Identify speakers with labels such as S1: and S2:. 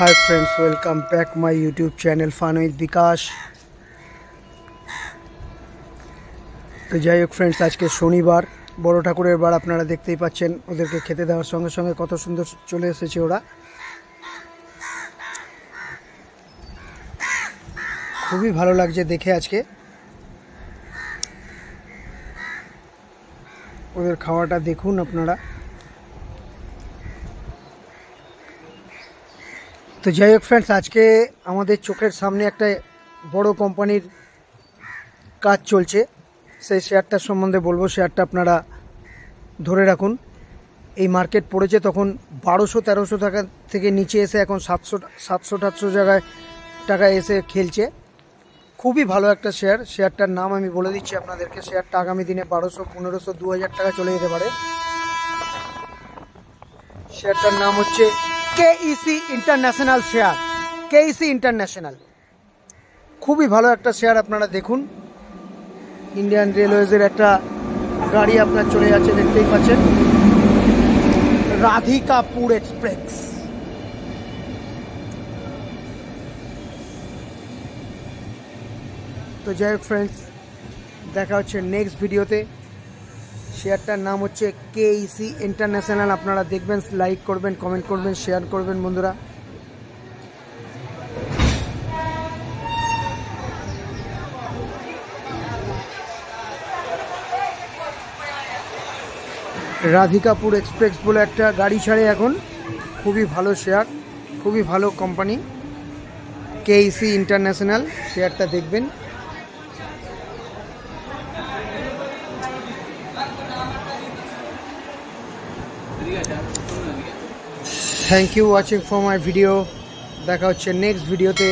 S1: Hi friends, welcome back my YouTube channel Fun with Bikash। তো যাই হোক friends, আজকে শনিবার, বড় ঠাকুরের বার। আপনারা দেখতেই পাচ্ছেন ওদেরকে খেতে দেওয়ার সঙ্গে সঙ্গে কত সুন্দর চলে এসেছে ওরা। খুবই ভালো লাগছে দেখে আজকে ওদের খাওয়াটা দেখুন আপনারা। তো যাই হোক ফ্রেন্ডস, আজকে আমাদের চোখের সামনে একটা বড় কোম্পানির কাজ চলছে, সেই শেয়ারটার সম্বন্ধে বলবো। শেয়ারটা আপনারা ধরে রাখুন। এই মার্কেট পড়েছে তখন 1200-1300 টাকা থেকে নিচে এসে এখন 700-800 টাকায় এসে খেলছে। খুবই ভালো একটা শেয়ারটার নাম আমি বলে দিচ্ছি আপনাদেরকে। শেয়ারটা আগামী দিনে 1200, 1500, 2000 টাকা চলে যেতে পারে। শেয়ারটার নাম হচ্ছে KC international share. KC international খুবই ভালো একটা শেয়ার। আপনারা দেখুন, ইন্ডিয়ান রেলওয়েজের একটা গাড়ি আপনার চলে যাচ্ছে, দেখতেই পাচ্ছেন, রাধিকাপুর এক্সপ্রেস। তো যাই হোক ফ্রেন্ডস, দেখা হচ্ছে নেক্সট ভিডিওতে। শেয়ারটার নাম হচ্ছে কেইসি ইন্টারন্যাশনাল। আপনারা দেখবেন, লাইক করবেন, কমেন্ট করবেন, শেয়ার করবেন বন্ধুরা। রাধিকাপুর এক্সপ্রেস বলে একটা গাড়ি ছাড়ে এখন, খুবই ভালো শেয়ার, খুবই ভালো কোম্পানি কেইসি ইন্টারন্যাশনাল। শেয়ারটা দেখবেন। Thank you watching for my video. দেখা হচ্ছে নেক্সট ভিডিওতে।